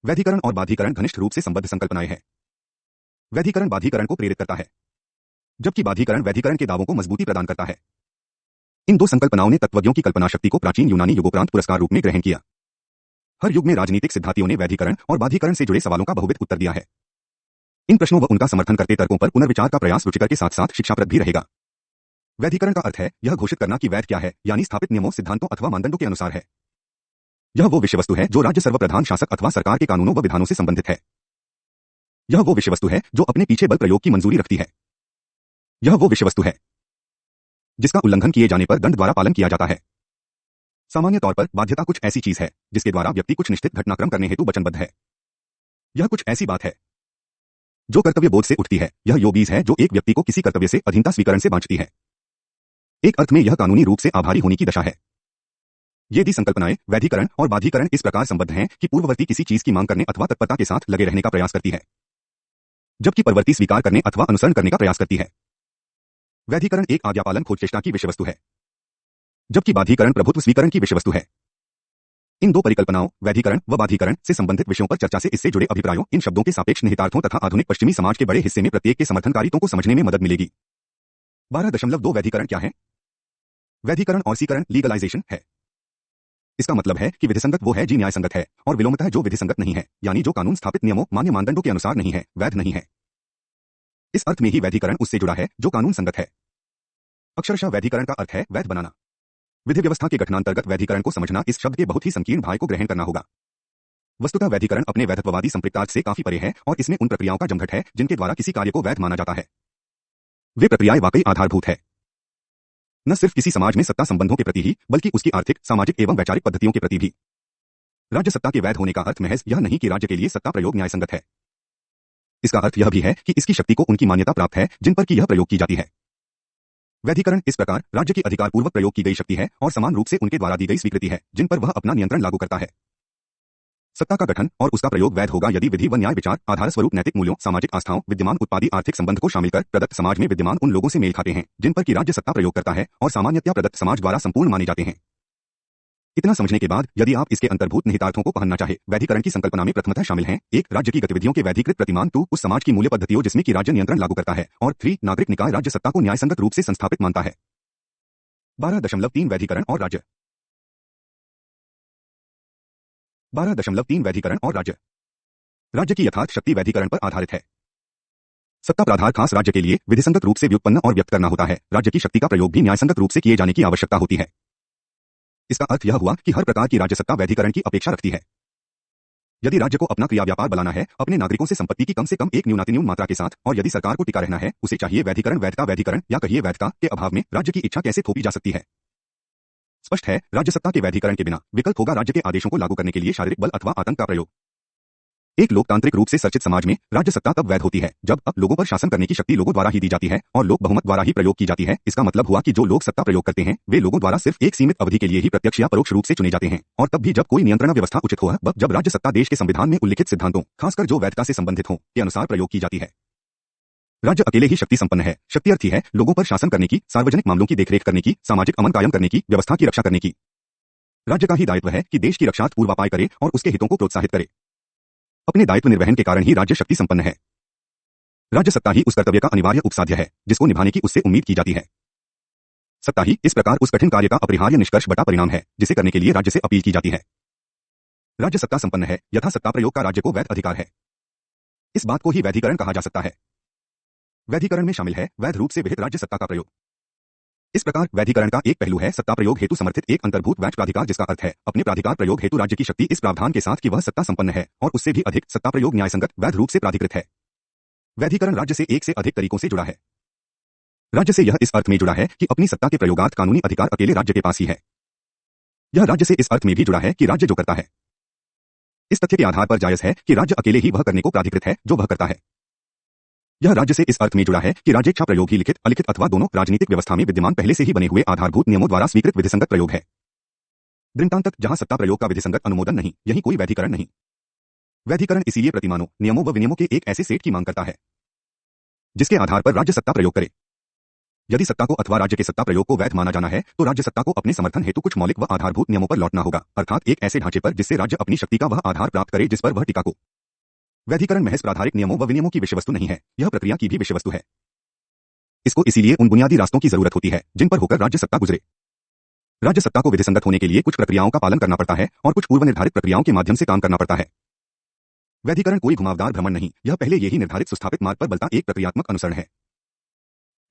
वैधीकरण और बाधीकरण घनिष्ठ रूप से संबद्ध संकल्पनाएं हैं। वैधीकरण बाधीकरण को प्रेरित करता है, जबकि बाधीकरण वैधीकरण के दावों को मजबूती प्रदान करता है। इन दो संकल्पनाओं ने तत्वज्ञों की कल्पना शक्ति को प्राचीन यूनानी युगोपरांत पुरस्कार रूप में ग्रहण किया। हर युग में राजनीतिक सिद्धांतियों ने वैधीकरण और बाधीकरण से जुड़े सवालों का बहुविध उत्तर दिया है। इन प्रश्नों व उनका समर्थन करते तर्कों पर पुनर्विचार का प्रयास रुचिकर के साथ साथ शिक्षाप्रद भी रहेगा। वैधीकरण का अर्थ है यह घोषित करना कि वैध क्या है, यानी स्थापित नियमों, सिद्धांतों अथवा मानदंडों के अनुसार है। यह वो विषय वस्तु है जो राज्य सर्वप्रधान शासक अथवा सरकार के कानूनों व विधानों से संबंधित है। यह वो विषय वस्तु है जो अपने पीछे बल प्रयोग की मंजूरी रखती है। यह वो विषय वस्तु है जिसका उल्लंघन किए जाने पर दंड द्वारा पालन किया जाता है। सामान्य तौर पर बाध्यता कुछ ऐसी चीज है जिसके द्वारा व्यक्ति कुछ निश्चित घटनाक्रम करने हेतु वचनबद्ध है। यह कुछ ऐसी बात है जो कर्तव्य बोध से उठती है। यह यो बीज है जो एक व्यक्ति को किसी कर्तव्य से अधीनता स्वीकरण से बांचती है। एक अर्थ में यह कानूनी रूप से आभारी होने की दशा है। ये दी संकल्पनाएं वैधीकरण और बाधीकरण इस प्रकार संबद्ध हैं कि पूर्ववर्ती किसी चीज की मांग करने अथवा तत्परता के साथ लगे रहने का प्रयास करती है, जबकि परवर्ती स्वीकार करने अथवा अनुसरण करने का प्रयास करती है। वैधीकरण एक आज्ञापालन खोज चेष्टा की विषय वस्तु है, जबकि बाधीकरण प्रभुत्व स्वीकरण की विषय वस्तु है। इन दो परिकल्पनाओं वैधीकरण व बाधीकरण से संबंधित विषयों पर चर्चा से इससे जुड़े अभिप्रायों, इन शब्दों के सापेक्ष निहितार्थों तथा आधुनिक पश्चिमी समाज के बड़े हिस्से में प्रत्येक के समर्थनकारियों को समझने में मदद मिलेगी। 12.2 वैधीकरण क्या है? वैधीकरण और सीकरण लीगलाइजेशन है। इसका मतलब है कि विधिसंगत वो है जी न्यायसंगत है, और विलोमतः जो विधिसंगत नहीं है, यानी जो कानून स्थापित नियमों, मान्य मानदंडों के अनुसार नहीं है, वैध नहीं है। इस अर्थ में ही वैधीकरण उससे जुड़ा है जो कानून संगत है। अक्षरशः वैधीकरण का अर्थ है वैध बनाना। विधि व्यवस्था के गठनांतर्गत वैधीकरण को समझना इस शब्द के बहुत ही संकीर्ण भाव को ग्रहण करना होगा। वस्तुतः वैधीकरण अपने वैधत्ववादी संपृक्तार्थ से काफी परे है और इसमें उन प्रक्रियाओं का जमघट है जिनके द्वारा किसी कार्य को वैध माना जाता है। वे प्रक्रियाएं वाकई आधारभूत है, न सिर्फ किसी समाज में सत्ता संबंधों के प्रति ही, बल्कि उसकी आर्थिक, सामाजिक एवं वैचारिक पद्धतियों के प्रति भी। राज्य सत्ता के वैध होने का अर्थ महज यह नहीं कि राज्य के लिए सत्ता प्रयोग न्यायसंगत है। इसका अर्थ यह भी है कि इसकी शक्ति को उनकी मान्यता प्राप्त है जिन पर कि यह प्रयोग की जाती है। वैधीकरण इस प्रकार राज्य की अधिकारपूर्वक प्रयोग की गई शक्ति है और समान रूप से उनके द्वारा दी गई स्वीकृति है जिन पर वह अपना नियंत्रण लागू करता है। सत्ता का गठन और उसका प्रयोग वैध होगा यदि विधि व न्याय विचार, आधार स्वरूप नैतिक मूल्यों, सामाजिक आस्थाओं, विद्यमान उत्पादी आर्थिक संबंध को शामिल कर प्रदत्त समाज में विद्यमान उन लोगों से मेल खाते हैं जिन पर कि राज्य सत्ता प्रयोग करता है और सामान्यतया प्रदत्त समाज द्वारा संपूर्ण माने जाते हैं। इतना समझने के बाद यदि आप इसके अंतर्भूत निहितार्थों को पहनना चाहे, वैधीकरण की संकल्पना में प्रथमतः शामिल हैं 1 राज्य की गतिविधियों के वैधीकृत प्रतिमान, 2 उस समाज की मूल्य पद्धतियों जिसमें कि राज्य नियंत्रण लागू करता है, और 3 नागरिक निकाय राज्य सत्ता को न्यायसंगत रूप से संस्थापित मानता है। 12.3 वैधीकरण और राज्य। 12.3 वैधीकरण और राज्य। राज्य की यथार्थ शक्ति वैधीकरण पर आधारित है। सत्ता प्राधार खास राज्य के लिए विधिसंगत रूप से व्युत्पन्न और व्यक्त करना होता है। राज्य की शक्ति का प्रयोग भी न्यायसंगत रूप से किए जाने की आवश्यकता होती है। इसका अर्थ यह हुआ कि हर प्रकार की राज्य सत्ता वैधीकरण की अपेक्षा रखती है। यदि राज्य को अपना क्रिया व्यापार बनाना है, अपने नागरिकों से संपत्ति की कम से कम एक न्यूनातिन्यून मात्रा के साथ, और यदि सरकार को टिका रहना है, उसे चाहिए वैधीकरण। वैधता, वैधीकरण या कहिए वैधता के अभाव में राज्य की इच्छा कैसे थोपी जा सकती है? स्पष्ट है, राज्य सत्ता के वैधीकरण के बिना विकल्प होगा राज्य के आदेशों को लागू करने के लिए शारीरिक बल अथवा आतंक का प्रयोग। एक लोकतांत्रिक रूप से संरचित समाज में राज्य सत्ता तब वैध होती है जब अब लोगों पर शासन करने की शक्ति लोगों द्वारा ही दी जाती है और लोक बहुमत द्वारा ही प्रयोग की जाती है। इसका मतलब हुआ कि जो लोग सत्ता प्रयोग करते हैं वे लोगों द्वारा सिर्फ एक सीमित अवधि के लिए ही प्रत्यक्ष या परोक्ष रूप से चुने जाते हैं, और तब भी जब कोई नियंत्रण व्यवस्था उचित हो, जब राज्य सत्ता देश के संविधान में उल्लिखित सिद्धांतों, खासकर जो वैधता से संबंधित हो, के अनुसार प्रयोग की जाती है। राज्य अकेले ही शक्ति संपन्न है। शक्ति अर्थी है लोगों पर शासन करने की, सार्वजनिक मामलों की देखरेख करने की, सामाजिक अमन कायम करने की, व्यवस्था की रक्षा करने की। राज्य का ही दायित्व है कि देश की रक्षार्थ पूर्वापाय करे और उसके हितों को प्रोत्साहित करे। अपने दायित्व निर्वहन के कारण ही राज्य शक्ति संपन्न है। राज्य सत्ता ही उस कर्तव्य का अनिवार्य उपसाध्य है जिसको निभाने की उससे उम्मीद की जाती है। सत्ता ही इस प्रकार उस कठिन कार्य का अपरिहार्य निष्कर्ष बटा परिणाम है जिसे करने के लिए राज्य से अपील की जाती है। राज्य सत्ता संपन्न है यथा सत्ता प्रयोग का राज्य को वैध अधिकार है। इस बात को ही वैधीकरण कहा जा सकता है। वैधीकरण में शामिल है वैध रूप से विहित राज्य सत्ता का प्रयोग। इस प्रकार वैधीकरण का एक पहलू है सत्ता प्रयोग हेतु समर्थित एक अंतर्भूत वैध प्राधिकार, जिसका अर्थ है अपने प्राधिकार प्रयोग हेतु राज्य की शक्ति इस प्रावधान के साथ कि वह सत्ता संपन्न है और उससे भी अधिक सत्ता प्रयोग न्यायसंगत वैध रूप से प्राधिकृत है। वैधीकरण राज्य से एक से अधिक तरीकों से जुड़ा है। राज्य से यह इस अर्थ में जुड़ा है कि अपनी सत्ता के प्रयोगार्थ कानूनी अधिकार अकेले राज्य के पास ही है। यह राज्य से इस अर्थ में भी जुड़ा है कि राज्य जो करता है, इस तथ्य के आधार पर जायज है कि राज्य अकेले ही वह करने को प्राधिकृत है जो वह करता है। यह राज्य से इस अर्थ में जुड़ा है कि राज्येच्छा प्रयोग ही लिखित, अलिखित अथवा दोनों राजनीतिक व्यवस्था में विद्यमान पहले से ही बने हुए आधारभूत नियमों द्वारा स्वीकृत विधिसंगत प्रयोग है। दृष्टांततः जहां सत्ता प्रयोग का विधिसंगत अनुमोदन नहीं, यही कोई वैधीकरण नहीं। वैधीकरण इसीलिए प्रतिमानों, नियमों व विनियमों के एक ऐसे सेट की मांग करता है जिसके आधार पर राज्य सत्ता प्रयोग करे। यदि सत्ता को अथवा राज्य के सत्ता प्रयोग को वैध माना जाना है तो राज्य सत्ता को अपने समर्थन हेतु कुछ मौलिक व आधारभूत नियमों पर लौटना होगा, अर्थात एक ऐसे ढांचे पर जिससे राज्य अपनी शक्ति का वह आधार प्राप्त करे जिस पर वह टिका को। वैधिकरण महज प्राधारिक नियमों व विनियमों की विषय वस्तु नहीं है, यह प्रक्रिया की भी विषय वस्तु है। इसको इसीलिए उन बुनियादी रास्तों की जरूरत होती है जिन पर होकर राज्य सत्ता गुजरे। राज्य सत्ता को विधिसंगत होने के लिए कुछ प्रक्रियाओं का पालन करना पड़ता है और कुछ पूर्व निर्धारित प्रक्रियाओं के माध्यम से काम करना पड़ता है। वैधिकरण कोई घुमावदार भ्रमण नहीं, यह पहले यही निर्धारित सुस्थापित मार्ग पर बलता एक प्रक्रियात्मक अनुसरण है।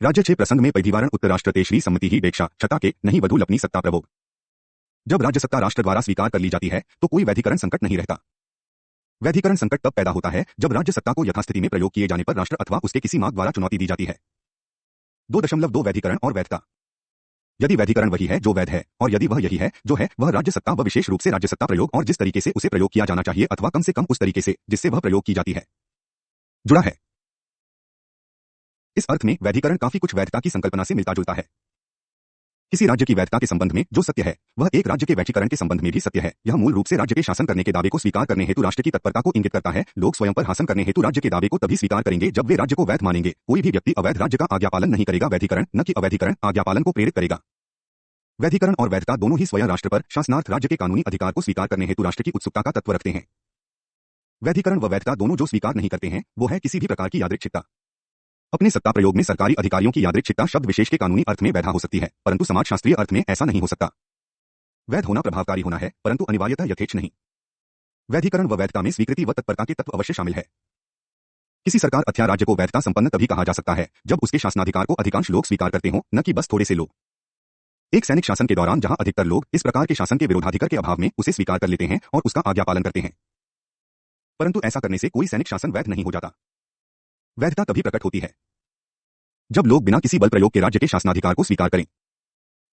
राज्य 6 प्रसंग में पैधिवारण उत्तराष्ट्र ते श्री सम्मति ही वेक्षा छता के नहीं वधु लपनी सत्ता प्रभोग। जब राज्य सत्ता राष्ट्र द्वारा स्वीकार कर ली जाती है तो कोई वैधिकरण संकट नहीं रहता। वैधिकरण संकट तब पैदा होता है जब राज्य सत्ता को यथास्थिति में प्रयोग किए जाने पर राष्ट्र अथवा उसके किसी मार्ग द्वारा चुनौती दी जाती है। 2.2 वैधिकरण और वैधता। यदि वैधिकरण वही है जो वैध है और यदि वह यही है जो है वह राज्य सत्ता व विशेष रूप से राज्य सत्ता प्रयोग और जिस तरीके से उसे प्रयोग किया जाना चाहिए अथवा कम से कम उस तरीके से जिससे वह प्रयोग की जाती है जुड़ा है। इस अर्थ में वैधिकरण काफी कुछ वैधता की संकल्पना से मिलता जुलता है। किसी राज्य की वैधता के संबंध में जो सत्य है वह एक राज्य के वैधीकरण के संबंध में भी सत्य है। यह मूल रूप से राज्य के शासन करने के दावे को स्वीकार करने हेतु राष्ट्र की तत्परता को इंगित करता है। लोग स्वयं पर हासन करने हेतु राज्य के दावे को तभी स्वीकार करेंगे जब वे राज्य को वैध मानेंगे। कोई भी व्यक्ति अवैध राज्य का आज्ञापालन नहीं करेगा। वैधीकरण न कि अवैधीकरण आज्ञापालन को प्रेरित करेगा। वैधीकरण और वैधता दोनों ही स्वयं राष्ट्र पर शासनार्थ राज्य के कानूनी अधिकार को स्वीकार करने हेतु राष्ट्र की उत्सुकता का तत्व रखते हैं। वैधीकरण व वैधता दोनों जो स्वीकार नहीं करते हैं वो है किसी भी प्रकार की यादृच्छिकता। अपने सत्ता प्रयोग में सरकारी अधिकारियों की यादृच्छिकता शब्द विशेष के कानूनी अर्थ में वैधा हो सकती है, परंतु समाजशास्त्रीय अर्थ में ऐसा नहीं हो सकता। वैध होना प्रभावकारी होना है, परंतु अनिवार्यतः यथेच्छ नहीं। वैधीकरण व वैधता में स्वीकृति व तत्परता के तत्व अवश्य शामिल है। किसी सरकार अथवा राज्य को वैधता संपन्न तभी कहा जा सकता है जब उसके शासनाधिकार को अधिकांश लोग स्वीकार करते हों, न कि बस थोड़े से लोग। एक सैनिक शासन के दौरान जहां अधिकतर लोग इस प्रकार के शासन के विरोधाधिकार के अभाव में उसे स्वीकार कर लेते हैं और उसका आज्ञापालन करते हैं, परंतु ऐसा करने से कोई सैनिक शासन वैध नहीं हो जाता। वैधता तभी प्रकट होती है जब लोग बिना किसी बल प्रयोग के राज्य के शासनाधिकार को स्वीकार करें।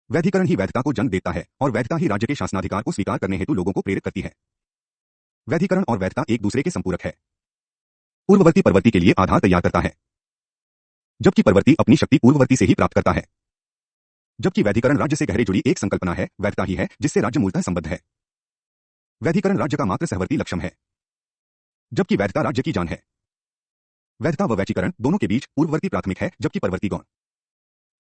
वैधीकरण ही वैधता को जन्म देता है और वैधता ही राज्य के शासनाधिकार को स्वीकार करने हेतु लोगों को प्रेरित करती है। वैधीकरण और वैधता एक दूसरे के संपूरक है। पूर्ववर्ती परवर्ती के लिए आधार तैयार करता है, जबकि परवर्ती अपनी शक्ति पूर्ववर्ती से ही प्राप्त करता है। जबकि वैधीकरण राज्य से गहरे जुड़ी एक संकल्पना है, वैधता ही है जिससे राज्य मूलतः संबद्ध है। वैधीकरण राज्य का मात्र सहवर्ती लक्ष्य है, जबकि वैधता राज्य की जान है। वैधता व वैचीकरण दोनों के बीच पूर्ववर्ती प्राथमिक है जबकि परवर्ती गौण।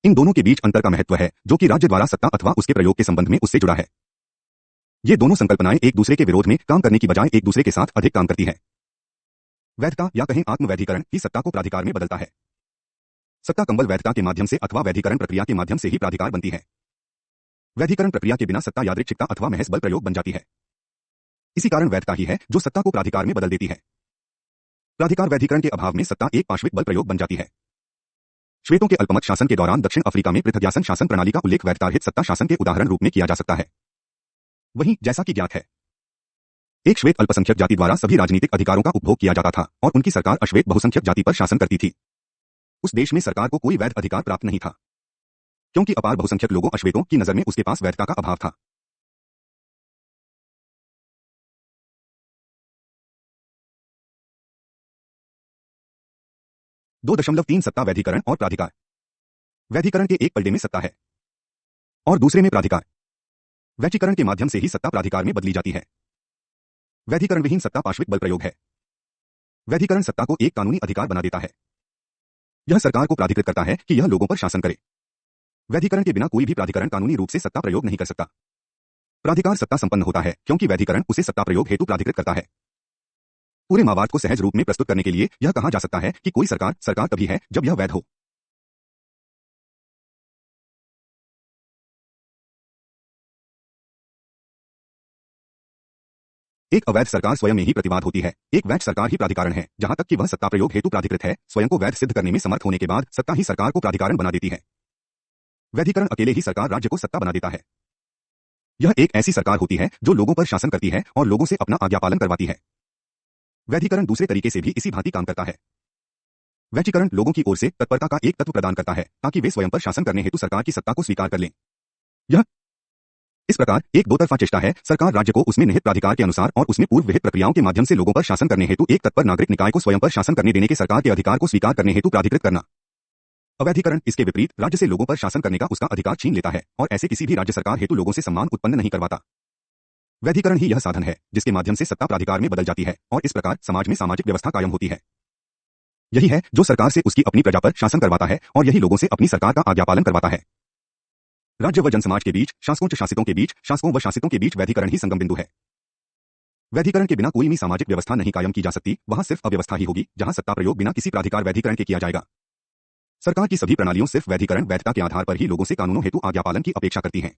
इन दोनों के बीच अंतर का महत्व है जो कि राज्य द्वारा सत्ता अथवा उसके प्रयोग के संबंध में उससे जुड़ा है। ये दोनों संकल्पनाएं एक दूसरे के विरोध में काम करने की बजाय एक दूसरे के साथ अधिक काम करती है। वैधता या कहें आत्मवैधीकरण ही सत्ता को प्राधिकार में बदलता है। सत्ता कंबल वैधता के माध्यम से अथवा वैधीकरण प्रक्रिया के माध्यम से ही प्राधिकार बनती है। वैधीकरण प्रक्रिया के बिना सत्ता यादृच्छिकता अथवा महज बल प्रयोग बन जाती है। इसी कारण वैधता ही है जो सत्ता को प्राधिकार में बदल देती है। प्राधिकार वैधीकरण के अभाव में सत्ता एक पाश्विक बल प्रयोग बन जाती है। श्वेतों के अल्पमत शासन के दौरान दक्षिण अफ्रीका में पृथग्यासन शासन प्रणाली का उल्लेख वैधतारहित सत्ता शासन के उदाहरण रूप में किया जा सकता है। वहीं जैसा कि ज्ञात है, एक श्वेत अल्पसंख्यक जाति द्वारा सभी राजनीतिक अधिकारों का उपभोग किया जाता था और उनकी सरकार अश्वेत बहुसंख्यक जाति पर शासन करती थी। उस देश में सरकार को कोई वैध अधिकार प्राप्त नहीं था, क्योंकि अपार बहुसंख्यक लोगों अश्वेतों की नजर में उसके पास वैधता का अभाव था। 2.3 सत्ता वैधीकरण और प्राधिकार। वैधीकरण के एक पलड़े में सत्ता है और दूसरे में प्राधिकार। वैचीकरण के माध्यम से ही सत्ता प्राधिकार में बदली जाती है। वैधीकरण विहीन सत्ता पाश्विक बल प्रयोग है। वैधीकरण सत्ता को एक कानूनी अधिकार बना देता है। यह सरकार को प्राधिकृत करता है कि यह लोगों पर शासन करे। वैधीकरण के बिना कोई भी प्राधिकरण कानूनी रूप से सत्ता प्रयोग नहीं कर सकता। प्राधिकार सत्ता संपन्न होता है क्योंकि वैधीकरण उसे सत्ता प्रयोग हेतु प्राधिकृत करता है। पूरे मावाद को सहज रूप में प्रस्तुत करने के लिए यह कहा जा सकता है कि कोई सरकार तभी है जब यह वैध हो। एक अवैध सरकार स्वयं में ही प्रतिवाद होती है। एक वैध सरकार ही प्राधिकारण है, जहां तक कि वह सत्ता प्रयोग हेतु प्राधिकृत है। स्वयं को वैध सिद्ध करने में समर्थ होने के बाद सत्ता ही सरकार को प्राधिकारण बना देती है। वैधीकरण अकेले ही सरकार राज्य को सत्ता बना देता है। यह एक ऐसी सरकार होती है जो लोगों पर शासन करती है और लोगों से अपना आज्ञापालन करवाती है। वैधीकरण दूसरे तरीके से भी इसी भांति काम करता है। वैचीकरण लोगों की ओर से तत्परता का एक तत्व प्रदान करता है ताकि वे स्वयं पर शासन करने हेतु सरकार की सत्ता को स्वीकार कर लें। यह इस प्रकार एक दो तरफा चेष्टा है। सरकार राज्य को उसमें निहित प्राधिकार के अनुसार और उसमें पूर्व विहित प्रक्रियाओं के माध्यम से लोगों पर शासन करने हेतु एक तत्पर नागरिक निकाय को स्वयं पर शासन करने देने के सरकार के अधिकार को स्वीकार करने हेतु प्राधिकृत करना। अवैधीकरण इसके विपरीत राज्य से लोगों पर शासन करने का उसका अधिकार छीन लेता है और ऐसे किसी भी राज्य सरकार हेतु लोगों से सम्मान उत्पन्न नहीं करवाता। वैधीकरण ही यह साधन है जिसके माध्यम से सत्ता प्राधिकार में बदल जाती है और इस प्रकार समाज में सामाजिक व्यवस्था कायम होती है। यही है जो सरकार से उसकी अपनी प्रजा पर शासन करवाता है और यही लोगों से अपनी सरकार का आज्ञापालन करवाता है। राज्य व जनसमाज के बीच, शासकों व शासितों के बीच, शासकों व शासितों के बीच वैधिकरण ही संगम बिंदु है। वैधिकरण के बिना कोई भी सामाजिक व्यवस्था नहीं कायम की जा सकती, वहां सिर्फ अव्यवस्था ही होगी जहां सत्ता प्रयोग बिना किसी प्राधिकार वैधिकरण के किया जाएगा। सरकार की सभी प्रणालियों सिर्फ वैधिकरण वैधता के आधार पर ही लोगों से कानूनों हेतु आज्ञापालन की अपेक्षा करती हैं।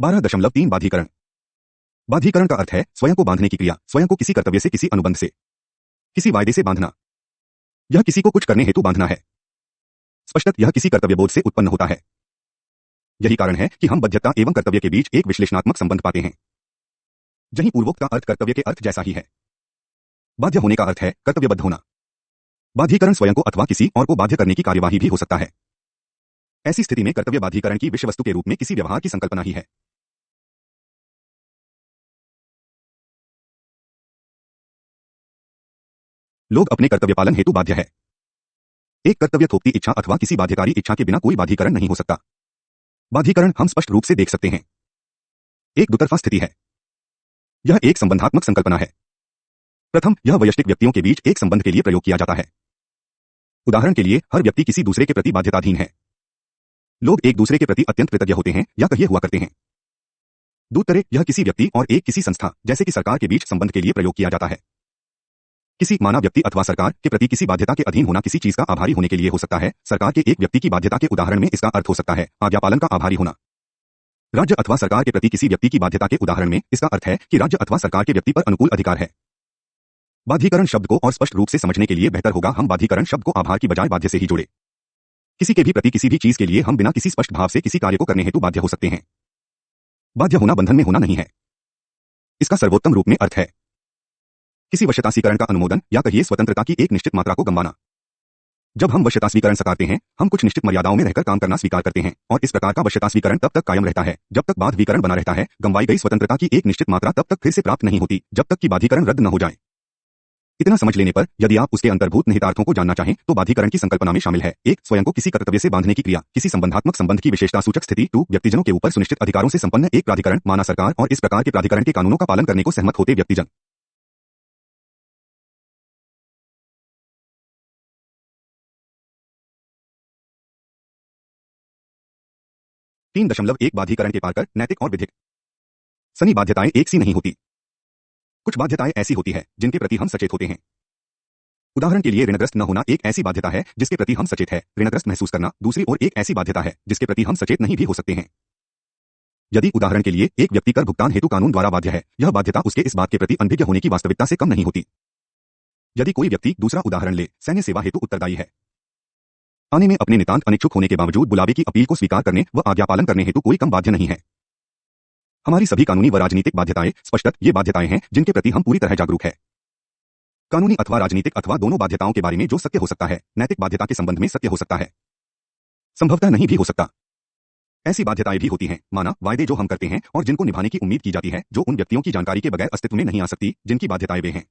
12.3 बाधीकरण। बाधीकरण का अर्थ है स्वयं को बांधने की क्रिया, स्वयं को किसी कर्तव्य से, किसी अनुबंध से, किसी वायदे से बांधना। यह किसी को कुछ करने हेतु बांधना है। स्पष्टत यह किसी कर्तव्यबोध से उत्पन्न होता है। यही कारण है कि हम बाध्यता एवं कर्तव्य के बीच एक विश्लेषणात्मक संबंध पाते हैं। जहीं पूर्वोक्त का अर्थ कर्तव्य के अर्थ जैसा ही है। बाध्य होने का अर्थ है कर्तव्यबद्ध होना। बाधीकरण स्वयं को अथवा किसी और को बाध्य करने की कार्यवाही भी हो सकता है। ऐसी स्थिति में कर्तव्य बाधीकरण की विषय वस्तु के रूप में किसी व्यवहार की संकल्पना ही है। लोग अपने कर्तव्य पालन हेतु बाध्य है। एक कर्तव्य थोपती इच्छा अथवा किसी बाध्यकारी इच्छा के बिना कोई बाधीकरण नहीं हो सकता। बाधीकरण हम स्पष्ट रूप से देख सकते हैं। एक दुतरफा स्थिति है। यह एक संबंधात्मक संकल्पना है। प्रथम, यह वैयक्तिक व्यक्तियों के बीच एक संबंध के लिए प्रयोग किया जाता है। उदाहरण के लिए, हर व्यक्ति किसी दूसरे के प्रति बाध्यताधीन है। लोग एक दूसरे के प्रति अत्यंत कृतज्ञ होते हैं या कहिए हुआ करते हैं। दूसरे, यह किसी व्यक्ति और एक किसी संस्था जैसे कि सरकार के बीच संबंध के लिए प्रयोग किया जाता है। किसी मानव व्यक्ति अथवा सरकार के प्रति किसी बाध्यता के अधीन होना किसी चीज का आभारी होने के लिए हो सकता है। सरकार के एक व्यक्ति की बाध्यता के उदाहरण में इसका अर्थ हो सकता है आज्ञापालन का आभारी होना। राज्य अथवा सरकार के प्रति किसी व्यक्ति की बाध्यता के उदाहरण में इसका अर्थ है कि राज्य अथवा सरकार के व्यक्ति पर अनुकूल अधिकार है। बाधीकरण शब्द को और स्पष्ट रूप से समझने के लिए बेहतर होगा हम बाधीकरण शब्द को आभार की बजाय बाध्य से ही जोड़े। किसी के भी प्रति किसी भी चीज के लिए हम बिना किसी स्पष्ट भाव से किसी कार्य को करने हेतु बाध्य हो सकते हैं। बाध्य होना बंधन में होना नहीं है। इसका सर्वोत्तम रूप में अर्थ है किसी वश्यता स्वीकरण का अनुमोदन या कहिए स्वतंत्रता की एक निश्चित मात्रा को गंवाना। जब हम वश्यता स्वीकरण सकारते हैं, हम कुछ निश्चित मर्यादाओं में रहकर काम करना स्वीकार करते हैं और इस प्रकार का वश्यता स्वीकरण तब तक कायम रहता है जब तक बाधीकरण बना रहता है। गंवाई गई स्वतंत्रता की एक निश्चित मात्रा तब तक फिर से प्राप्त नहीं होती जब तक कि बाधीकरण रद्द न हो जाए। इतना समझ लेने पर यदि आप उसके अंतर्भूत निहितार्थों को जानना चाहें तो बाधीकरण की संकल्पना में शामिल है एक, स्वयं को किसी कर्तव्य से बांधने की क्रिया, किसी संबंधात्मक संबंध की विशेषता सूचक स्थिति। 2, व्यक्तिजनों के ऊपर सुनिश्चित अधिकारों से संपन्न एक प्राधिकरण माना सरकार और इस प्रकार के प्राधिकरण के कानूनों का पालन करने को सहमत होते व्यक्तिजन। 3.1 बाधीकरण के पार कर नैतिक और विधिक। सनी बाध्यताएं एक सी नहीं होती। कुछ बाध्यताएं ऐसी होती है जिनके प्रति हम सचेत होते हैं। उदाहरण के लिए ऋणग्रस्त न होना एक ऐसी बाध्यता है जिसके प्रति हम सचेत है। ऋणग्रस्त महसूस करना दूसरी ओर एक ऐसी बाध्यता है जिसके प्रति हम सचेत नहीं भी हो सकते हैं। यदि उदाहरण के लिए एक व्यक्ति कर भुगतान हेतु कानून द्वारा बाध्य है, यह बाध्यता उसके इस बात के प्रति अनभिज्ञ होने की वास्तविकता से कम नहीं होती। यदि कोई व्यक्ति, दूसरा उदाहरण ले, सैन्य सेवा हेतु उत्तरदायी है, आने में अपने नितांत अनिच्छुक होने के बावजूद बुलावे की अपील को स्वीकार करने व आज्ञापालन करने हेतु कोई कम बाध्य नहीं है। हमारी सभी कानूनी व राजनीतिक बाध्यताएं स्पष्टत ये बाध्यताएं हैं जिनके प्रति हम पूरी तरह जागरूक है। कानूनी अथवा राजनीतिक अथवा दोनों बाध्यताओं के बारे में जो सत्य हो सकता है, नैतिक बाध्यता के संबंध में सत्य हो सकता है, संभवतः नहीं भी हो सकता। ऐसी बाध्यताएं भी होती हैं, माना वायदे जो हम करते हैं और जिनको निभाने की उम्मीद की जाती है, जो उन व्यक्तियों की जानकारी के बगैर अस्तित्व में नहीं आ सकती जिनकी बाध्यताएं वे हैं।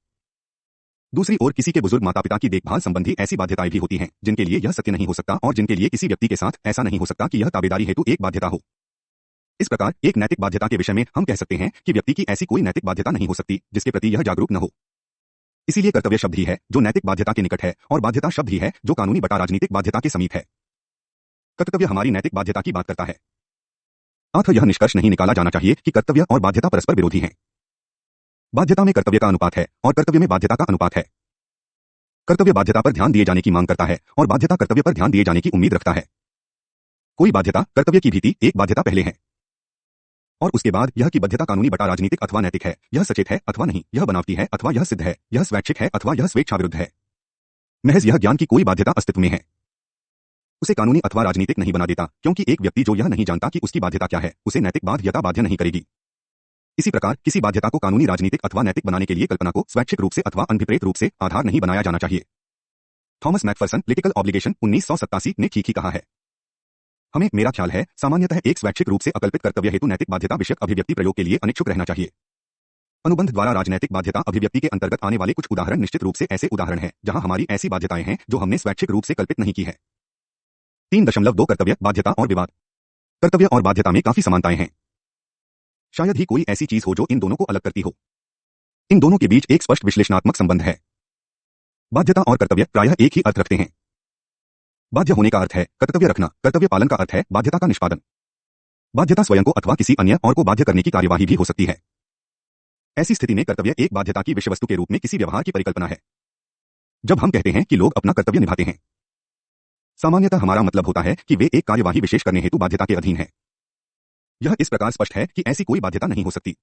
दूसरी ओर किसी के बुजुर्ग माता पिता की देखभाल संबंधी ऐसी बाध्यताएं भी होती हैं जिनके लिए यह सत्य नहीं हो सकता और जिनके लिए किसी व्यक्ति के साथ ऐसा नहीं हो सकता कि यह ताबेदारी हेतु एक बाध्यता हो। इस प्रकार एक नैतिक बाध्यता के विषय में हम कह सकते हैं कि व्यक्ति की ऐसी कोई नैतिक बाध्यता नहीं हो सकती जिसके प्रति यह जागरूक न हो। इसीलिए कर्तव्य शब्द ही है जो नैतिक बाध्यता के निकट है और बाध्यता शब्द ही है जो कानूनी बटा राजनीतिक बाध्यता के समीप है। कर्तव्य हमारी नैतिक बाध्यता की बात करता है। अतः यह निष्कर्ष नहीं निकाला जाना चाहिए कि कर्तव्य और बाध्यता परस्पर विरोधी हैं। बाध्यता में कर्तव्य का अनुपात है और कर्तव्य में बाध्यता का अनुपात है। कर्तव्य बाध्यता पर ध्यान दिए जाने की मांग करता है और बाध्यता कर्तव्य पर ध्यान दिए जाने की उम्मीद रखता है। कोई बाध्यता कर्तव्य की भीति एक बाध्यता पहले है और उसके बाद यह कि बाध्यता कानूनी बटा राजनीतिक अथवा नैतिक है, यह सचेत है अथवा नहीं, यह बनावटी है अथवा यह सिद्ध है, यह स्वैच्छिक है अथवा यह स्वेच्छा विरुद्ध है। महज यह ज्ञान की कोई बाध्यता अस्तित्व में है उसे कानूनी अथवा राजनीतिक नहीं बना देता, क्योंकि एक व्यक्ति जो यह नहीं जानता कि उसकी बाध्यता क्या है उसे नैतिक बाध्यता बाध्य नहीं करेगी। इसी प्रकार किसी बाध्यता को कानूनी राजनीतिक अथवा नैतिक बनाने के लिए कल्पना को स्वैच्छिक रूप से अथवा अनभिप्रेत रूप से आधार नहीं बनाया जाना चाहिए। थॉमस मैकफरसन, लिटिकल ऑब्लिगेशन 1987 ने ठीक ही कहा है। हमें, मेरा ख्याल है, सामान्यतः एक स्वैच्छिक रूप से अकल्पित कर्तव्य हेतु नैतिक बाध्यता विषयक अभिव्यक्ति प्रयोग के लिए अनिच्छुक रहना चाहिए। अनुबंध द्वारा राजनैतिक बाध्यता अभिव्यक्ति के अंतर्गत आने वाले कुछ उदाहरण निश्चित रूप से ऐसे उदाहरण हैं जहां हमारी ऐसी बाध्यताएं हैं जो हमने स्वैच्छिक रूप से कल्पित नहीं की है। 3.2 कर्तव्य, बाध्यता और विवाद। कर्तव्य और बाध्यता में काफी समानताएं हैं। शायद ही कोई ऐसी चीज हो जो इन दोनों को अलग करती हो। इन दोनों के बीच एक स्पष्ट विश्लेषणात्मक संबंध है। बाध्यता और कर्तव्य प्रायः एक ही अर्थ रखते हैं। बाध्य होने का अर्थ है कर्तव्य रखना, कर्तव्य पालन का अर्थ है बाध्यता का निष्पादन। बाध्यता स्वयं को अथवा किसी अन्य और को बाध्य करने की कार्यवाही भी हो सकती है। ऐसी स्थिति में कर्तव्य एक बाध्यता की विषय वस्तु के रूप में किसी व्यवहार की परिकल्पना है। जब हम कहते हैं कि लोग अपना कर्तव्य निभाते हैं, सामान्यतः हमारा मतलब होता है कि वे एक कार्यवाही विशेष करने हेतु बाध्यता के अधीन है। यह इस प्रकार स्पष्ट है कि ऐसी कोई बाध्यता नहीं हो सकती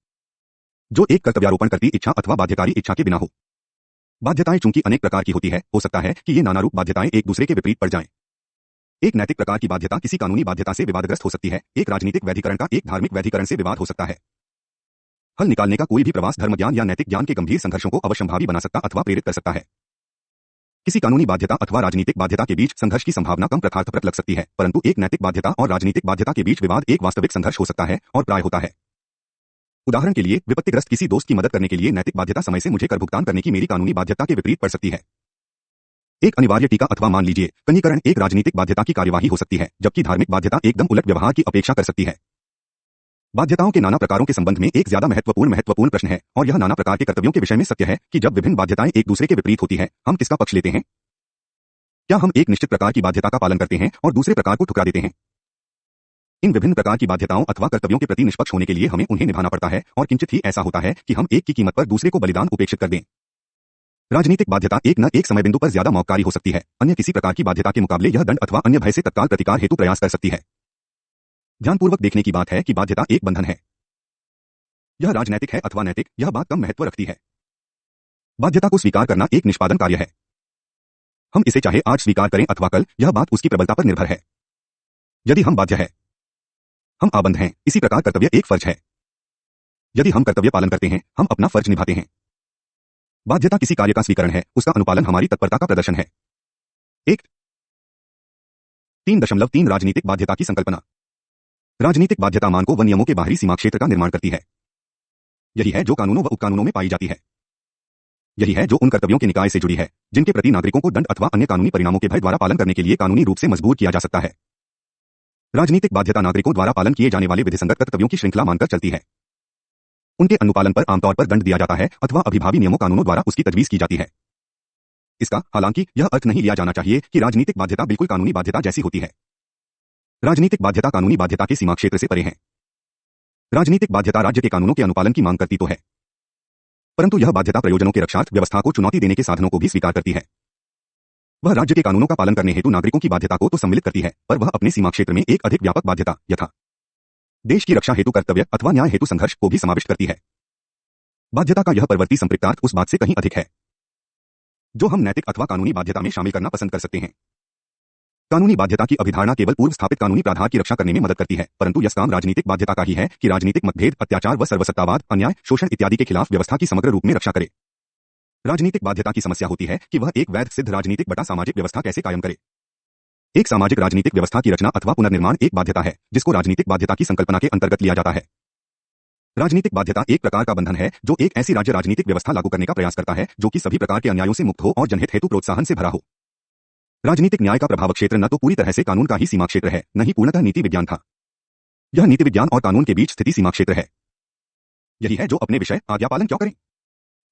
जो एक कर्तव्यारोपण करती इच्छा अथवा बाध्यकारी इच्छा के बिना हो। बाध्यताएं चूंकि अनेक प्रकार की होती है, हो सकता है कि ये नानारूप बाध्यताएं एक दूसरे के विपरीत पड़ जाएं। एक नैतिक प्रकार की बाध्यता किसी कानूनी बाध्यता से विवादग्रस्त हो सकती है, एक राजनीतिक वैधीकरण का एक धार्मिक वैधीकरण से विवाद हो सकता है। हल निकालने का कोई भी प्रवास धर्म ज्ञान या नैतिक ज्ञान के गंभीर संघर्षों को अवश्यंभावी बना सकता अथवा प्रेरित कर सकता है। किसी कानूनी बाध्यता अथवा राजनीतिक बाध्यता के बीच संघर्ष की संभावना कम प्रथार्थप्रत लग सकती है, परंतु एक नैतिक बाध्यता और राजनीतिक बाध्यता के बीच विवाद एक वास्तविक संघर्ष हो सकता है और प्राय होता है। उदाहरण के लिए, विपत्तिग्रस्त किसी दोस्त की मदद करने के लिए नैतिक बाध्यता समय से मुझे कर भुगतान करने की मेरी कानूनी बाध्यता के विपरीत पड़ सकती है। एक अनिवार्य टीका अथवा मान लीजिए कनीकरण एक राजनीतिक बाध्यता की कार्यवाही हो सकती है, जबकि धार्मिक बाध्यता एकदम उलट व्यवहार की अपेक्षा कर सकती है। बाध्यताओं के नाना प्रकारों के संबंध में एक ज्यादा महत्वपूर्ण प्रश्न है, और यह नाना प्रकार के कर्तव्यों के विषय में सत्य है कि जब विभिन्न बाध्यताएं एक दूसरे के विपरीत होती है, हम किसका पक्ष लेते हैं? क्या हम एक निश्चित प्रकार की बाध्यता का पालन करते हैं और दूसरे प्रकार को ठुकरा देते हैं? इन विभिन्न प्रकार की बाध्यताओं अथवा कर्तव्यों के प्रति निष्पक्ष होने के लिए हमें उन्हें निभाना पड़ता है, और किंचित ही ऐसा होता है कि हम एक की कीमत पर दूसरे को बलिदान उपेक्षित कर दें। राजनीतिक बाध्यता एक न एक समय बिंदु पर ज्यादा मौकारी हो सकती है, अन्य किसी प्रकार की बाध्यता के मुकाबले यह दंड अथवा अन्य भय से तत्काल प्रतिकार हेतु प्रयास कर सकती है। ध्यानपूर्वक देखने की बात है कि बाध्यता एक बंधन है। यह राजनैतिक है अथवा नैतिक, यह बात कम महत्व रखती है। बाध्यता को स्वीकार करना एक निष्पादन कार्य है। हम इसे चाहे आज स्वीकार करें अथवा कल, यह बात उसकी प्रबलता पर निर्भर है। यदि हम बाध्य हैं, हम आबंध हैं। इसी प्रकार कर्तव्य एक फर्ज है। यदि हम कर्तव्य पालन करते हैं, हम अपना फर्ज निभाते हैं। बाध्यता किसी कार्य का स्वीकरण है, उसका अनुपालन हमारी तत्परता का प्रदर्शन है। 3.3 राजनीतिक बाध्यता की संकल्पना। राजनीतिक बाध्यता मान को व नियमों के बाहरी सीमा क्षेत्र का निर्माण करती है। यही है जो कानूनों व उपकानूनों में पाई जाती है। यही है जो उन कर्तव्यों के निकाय से जुड़ी है जिनके प्रति नागरिकों को दंड अथवा अन्य कानूनी परिणामों के भय द्वारा पालन करने के लिए कानूनी रूप से मजबूर किया जा सकता है। राजनीतिक बाध्यता नागरिकों द्वारा पालन किए जाने वाले विधिसंगत कर्तव्यों की श्रृंखला मानकर चलती है। उनके अनुपालन पर आमतौर पर दंड दिया जाता है अथवा अभिभावी नियमों कानूनों द्वारा उसकी तजवीज की जाती है। इसका हालांकि यह अर्थ नहीं लिया जाना चाहिए कि राजनीतिक बाध्यता बिल्कुल कानूनी बाध्यता जैसी होती है। राजनीतिक बाध्यता कानूनी बाध्यता के सीमा क्षेत्र से परे है। राजनीतिक बाध्यता राज्य के कानूनों के अनुपालन की मांग करती तो है, परंतु यह बाध्यता प्रयोजनों के रक्षार्थ व्यवस्था को चुनौती देने के साधनों को भी स्वीकार करती है। वह राज्य के कानूनों का पालन करने हेतु नागरिकों की बाध्यता को तो सम्मिलित करती है, पर वह अपने सीमा क्षेत्र में एक अधिक व्यापक बाध्यता यथा देश की रक्षा हेतु कर्तव्य अथवा न्याय हेतु संघर्ष को भी समाविष्ट करती है। बाध्यता का यह परवर्ती संपृक्तार्थ उस बात से कहीं अधिक है जो हम नैतिक अथवा कानूनी बाध्यता में शामिल करना पसंद कर सकते हैं। कानूनी बाध्यता की अभिधारणा केवल पूर्व स्थापित कानूनी प्रावधान की रक्षा करने में मदद करती है, परंतु यह काम राजनीतिक बाध्यता का ही है कि राजनीतिक मतभेद, अत्याचार व सर्वसत्तावाद, अन्याय, शोषण इत्यादि के खिलाफ व्यवस्था की समग्र रूप में रक्षा करे। राजनीतिक बाध्यता की समस्या होती है कि वह एक वैध सिद्ध राजनीतिक बटा सामाजिक व्यवस्था कैसे कायम करे। एक सामाजिक राजनीतिक व्यवस्था की रचना अथवा पुनर्निर्माण एक बाध्यता है जिसको राजनीतिक बाध्यता की संकल्पना के अंतर्गत लिया जाता है। राजनीतिक बाध्यता एक प्रकार का बंधन है जो एक ऐसी राज्य राजनीतिक व्यवस्था लागू करने का प्रयास करता है जो कि सभी प्रकार के अन्यायों से मुक्त हो और जनहित हेतु प्रोत्साहन से भरा हो। राजनीतिक न्याय का प्रभाव क्षेत्र न तो पूरी तरह से कानून का ही सीमा क्षेत्र है, न ही पूर्णतः नीति विज्ञान था। यह नीति विज्ञान और कानून के बीच स्थिति सीमा क्षेत्र है। यही है जो अपने विषय आज्ञापालन क्यों करें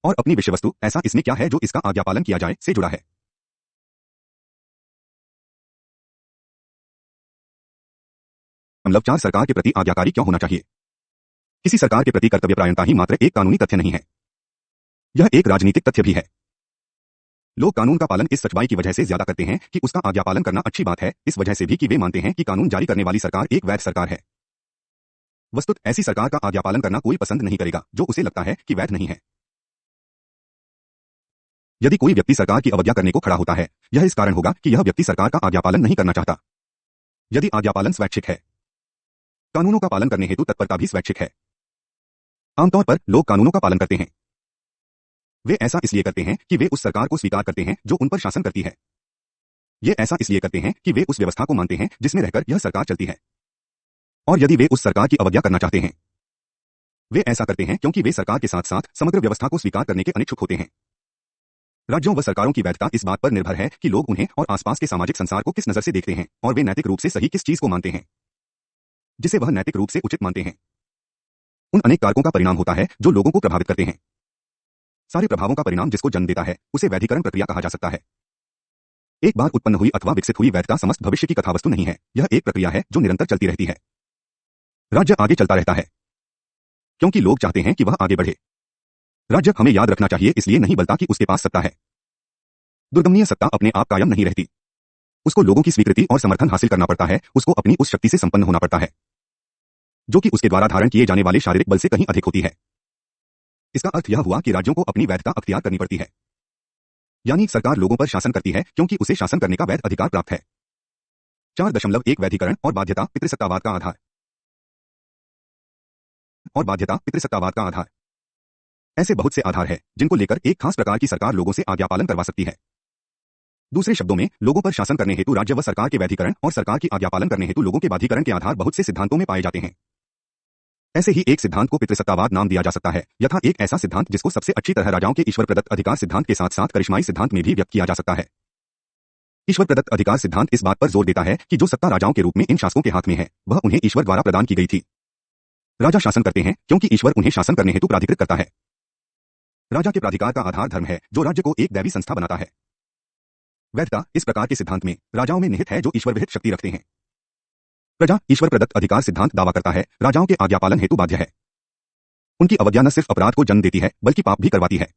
और अपनी विषय वस्तु ऐसा इसमें क्या है जो इसका आज्ञापालन किया जाए से जुड़ा है। 4 सरकार के प्रति आज्ञाकारी क्यों होना चाहिए। किसी सरकार के प्रति कर्तव्यपरायणता ही मात्र एक कानूनी तथ्य नहीं है, यह एक राजनीतिक तथ्य भी है। लोग कानून का पालन इस सच्चाई की वजह से ज्यादा करते हैं कि उसका आज्ञापालन करना अच्छी बात है, इस वजह से भी कि वे मानते हैं कि कानून जारी करने वाली सरकार एक वैध सरकार है। वस्तुत ऐसी सरकार का आज्ञापालन करना कोई पसंद नहीं करेगा जो उसे लगता है कि वैध नहीं है। यदि कोई व्यक्ति सरकार की अवज्ञा करने को खड़ा होता है, यह इस कारण होगा कि यह व्यक्ति सरकार का आज्ञापालन नहीं करना चाहता। यदि आज्ञापालन स्वैच्छिक है, कानूनों का पालन करने हेतु तत्परता भी स्वैच्छिक है। आमतौर पर लोग कानूनों का पालन करते हैं। वे ऐसा इसलिए करते हैं कि वे उस सरकार को स्वीकार करते हैं जो उन पर शासन करती है। ये ऐसा इसलिए करते हैं कि वे उस व्यवस्था को मानते हैं जिसमें रहकर यह सरकार चलती है। और यदि वे उस सरकार की अवज्ञा करना चाहते हैं, वे ऐसा करते हैं क्योंकि वे सरकार के साथ साथ समग्र व्यवस्था को स्वीकार करने के अनिच्छुक होते हैं। राज्यों व सरकारों की वैधता इस बात पर निर्भर है कि लोग उन्हें और आसपास के सामाजिक संसार को किस नजर से देखते हैं और वे नैतिक रूप से सही किस चीज को मानते हैं जिसे वह नैतिक रूप से उचित मानते हैं। उन अनेक कारकों का परिणाम होता है जो लोगों को प्रभावित करते हैं। सारे प्रभावों का परिणाम जिसको जन्म देता है उसे वैधीकरण प्रक्रिया कहा जा सकता है। एक बार उत्पन्न हुई अथवा विकसित हुई वैधता समस्त भविष्य की कथावस्तु नहीं है, यह एक प्रक्रिया है जो निरंतर चलती रहती है। राज्य आगे चलता रहता है क्योंकि लोग चाहते हैं कि वह आगे बढ़े। राज्य हमें याद रखना चाहिए इसलिए नहीं बल्कि कि उसके पास सत्ता है। दुर्गमनीय सत्ता अपने आप कायम नहीं रहती, उसको लोगों की स्वीकृति और समर्थन हासिल करना पड़ता है, उसको अपनी उस शक्ति से संपन्न होना पड़ता है जो कि उसके द्वारा धारण किए जाने वाले शारीरिक बल से कहीं अधिक होती है। इसका अर्थ यह हुआ कि राज्यों को अपनी वैधता अख्तियार करनी पड़ती है, यानी सरकार लोगों पर शासन करती है क्योंकि उसे शासन करने का वैध अधिकार प्राप्त है। 4.1 वैधीकरण और बाध्यता पितृसत्तावाद का आधार। और बाध्यता पितृसत्तावाद का आधार। ऐसे बहुत से आधार हैं जिनको लेकर एक खास प्रकार की सरकार लोगों से आज्ञा पालन करवा सकती है। दूसरे शब्दों में, लोगों पर शासन करने हेतु राज्य व सरकार के वैधीकरण और सरकार की आज्ञा पालन करने हेतु लोगों के बाध्यीकरण के आधार बहुत से सिद्धांतों में पाए जाते हैं। ऐसे ही एक सिद्धांत को पितृसत्तावाद नाम दिया जा सकता है, यथा एक ऐसा सिद्धांत जिसको सबसे अच्छी तरह राजाओं के ईश्वर प्रदत्त अधिकार सिद्धांत के साथ साथ करिश्माई सिद्धांत में भी व्यक्त किया जा सकता है। ईश्वर प्रदत्त अधिकार सिद्धांत इस बात पर जोर देता है कि जो सत्ता राजाओं के रूप में इन शासकों के हाथ में है वह उन्हें ईश्वर द्वारा प्रदान की गई थी। राजा शासन करते हैं क्योंकि ईश्वर उन्हें शासन करने हेतु प्राधिकृत करता है। राजा के प्राधिकार का आधार धर्म है जो राज्य को एक दैवी संस्था बनाता है। वैधता इस प्रकार के सिद्धांत में राजाओं में निहित है जो ईश्वर विहित शक्ति रखते हैं। प्रजा ईश्वर प्रदत्त अधिकार सिद्धांत दावा करता है राजाओं के आज्ञा पालन हेतु बाध्य है। उनकी अवज्ञा न सिर्फ अपराध को जन्म देती है बल्कि पाप भी करवाती है।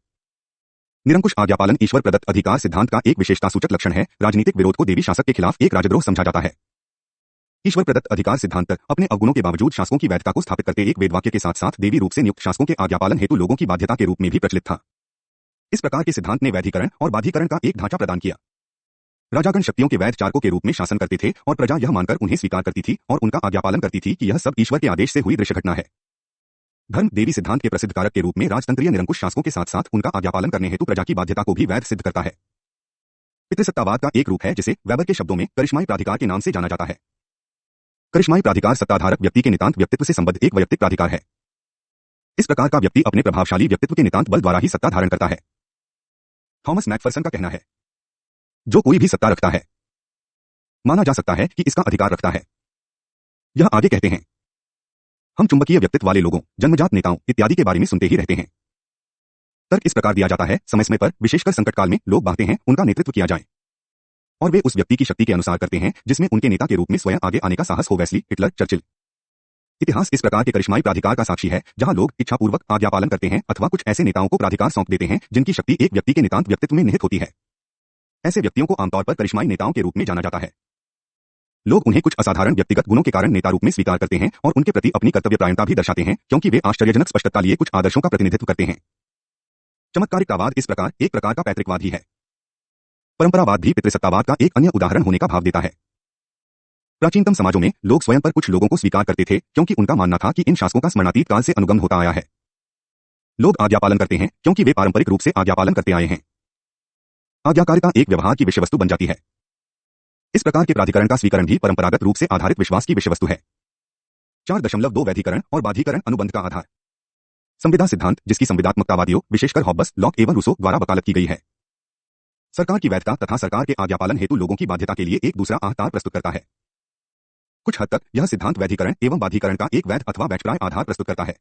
निरंकुश आज्ञा पालन ईश्वर प्रदत्त अधिकार सिद्धांत का एक विशेषता सूचक लक्षण है। राजनीतिक विरोध को देवी शासक के खिलाफ एक राजद्रोह समझा जाता है। ईश्वर प्रदत्त अधिकार सिद्धांत अपने अवगुणों के बावजूद शासकों की वैधता को स्थापित करते एक वेदवाक्य के साथ साथ देवी रूप से नियुक्त शासकों के आज्ञा पालन हेतु लोगों की बाध्यता के रूप में भी प्रचलित था। इस प्रकार के सिद्धांत ने वैधीकरण और बाध्यीकरण का एक ढांचा प्रदान किया। राजागण शक्तियों के वैध चारकों के रूप में शासन करते थे और प्रजा यह मानकर उन्हें स्वीकार करती थी और उनका आज्ञापालन करती थी कि यह सब ईश्वर के आदेश से हुई दृश्य घटना है। धर्म देवी सिद्धांत के प्रसिद्ध कारक के रूप में राजतंत्रीय निरंकुश शासकों के साथ साथ उनका आज्ञापालन करने हेतु प्रजा की बाध्यता को भी वैध सिद्ध करता है। पितृसत्तावाद का एक रूप है जिसे वेबर के शब्दों में करिश्माई प्राधिकार के नाम से जाना जाता है। करिश्माई प्राधिकार सत्ताधारक व्यक्ति के नितांत व्यक्तित्व से संबद्ध एक वैयक्तिक प्राधिकार है। इस प्रकार का व्यक्ति अपने प्रभावशाली व्यक्तित्व के नितांत बल द्वारा ही सत्ता धारण करता है। थॉमस मैकफरसन का कहना है, जो कोई भी सत्ता रखता है माना जा सकता है कि इसका अधिकार रखता है। यह आगे कहते हैं, हम चुंबकीय व्यक्तित्व वाले लोगों, जन्मजात नेताओं इत्यादि के बारे में सुनते ही रहते हैं। तर्क इस प्रकार दिया जाता है, समय समय पर विशेषकर संकट काल में लोग बांटते हैं उनका नेतृत्व किया जाए और वे उस व्यक्ति की शक्ति के अनुसार करते हैं जिसमें उनके नेता के रूप में स्वयं आगे आने का साहस हो। Wesley, Hitler, Churchill. इतिहास इस प्रकार के करिश्माई प्राधिकार का साक्षी है जहां लोग इच्छापूर्वक आज्ञा पालन करते हैं अथवा कुछ ऐसे नेताओं को प्राधिकार सौंप देते हैं जिनकी शक्ति एक व्यक्ति के नितांत व्यक्तित्व में निहित होती है। ऐसे व्यक्तियों को आमतौर पर करिश्माई नेताओं के रूप में जाना जाता है। लोग उन्हें कुछ असाधारण व्यक्तिगत गुणों के कारण नेता रूप में स्वीकार करते हैं और उनके प्रति अपनी कर्तव्यपरायणता भी दर्शाते हैं क्योंकि वे आश्चर्यजनक स्पष्टता लिए कुछ आदर्शों का प्रतिनिधित्व करते हैं। चमत्कारिकतावाद इस प्रकार एक प्रकार का पैतृकवाद ही है। परंपरावाद भी पितृसत्तावाद का एक अन्य उदाहरण होने का भाव देता है। प्राचीनतम समाजों में लोग स्वयं पर कुछ लोगों को स्वीकार करते थे क्योंकि उनका मानना था कि इन शासकों का स्मरणातीत काल से अनुगम होता आया है। लोग आज्ञापालन करते हैं क्योंकि वे पारंपरिक रूप से आज्ञापालन करते आए हैं। आज्ञाकारिता एक व्यवहार की विषय वस्तु बन जाती है। इस प्रकार के प्राधिकरण का स्वीकरण भी परंपरागत रूप से आधारित विश्वास की विषय वस्तु है। 4.2 वैधीकरण और बाध्यीकरण अनुबंध का आधार। संविदा सिद्धांत, जिसकी संविदात्मकतावादियों विशेषकर हॉब्बस, लॉक एवं रूसो द्वारा वकालत की गई है, सरकार की वैधता तथा सरकार के आज्ञापालन हेतु लोगों की बाध्यता के लिए एक दूसरा आधार प्रस्तुत करता है। कुछ हद तक यह सिद्धांत वैधीकरण एवं बाध्यीकरण का एक वैध अथवा वैधप्राय आधार प्रस्तुत करता है।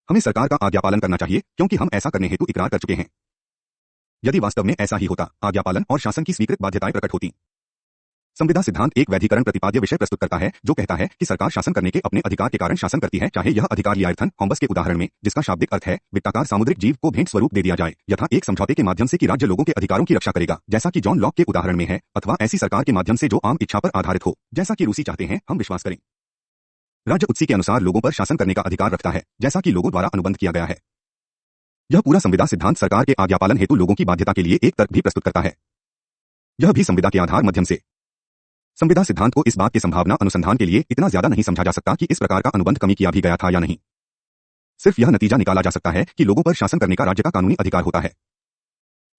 हमें सरकार का आज्ञापालन करना चाहिए क्योंकि हम ऐसा करने हेतु इकरार कर चुके हैं। यदि वास्तव में ऐसा ही होता, आज्ञापालन और शासन की स्वीकृत बाध्यताएं प्रकट होती। संविदा सिद्धांत एक वैधीकरण प्रतिपाद्य विषय प्रस्तुत करता है जो कहता है कि सरकार शासन करने के अपने अधिकार के कारण शासन करती है, चाहे यह अधिकार लियार्थन हॉम्बस के उदाहरण में, जिसका शाब्दिक अर्थ है वित्ताकार सामुद्रिक जीव, को भेंट स्वरूप दे दिया जाए, यथा एक समझौते के माध्यम से कि राज्य लोगों के अधिकारों की रक्षा करेगा, जैसा कि जॉन लॉक के उदाहरण में है, अथवा ऐसी सरकार के माध्यम से जो आम इच्छा पर आधारित हो, जैसा कि रूसी चाहते हैं हम विश्वास करें। राज्य उसी के अनुसार लोगों पर शासन करने का अधिकार रखता है जैसा कि लोगों द्वारा अनुबंध किया गया है। यह पूरा संविदा सिद्धांत सरकार के आज्ञापालन हेतु लोगों की बाध्यता के लिए एक तर्क भी प्रस्तुत करता है। यह भी संविदा के आधार माध्यम से। संविदा सिद्धांत को इस बात की संभावना अनुसंधान के लिए इतना ज्यादा नहीं समझा जा सकता कि इस प्रकार का अनुबंध कमी किया भी गया था या नहीं। सिर्फ यह नतीजा निकाला जा सकता है कि लोगों पर शासन करने का राज्य का कानूनी अधिकार होता है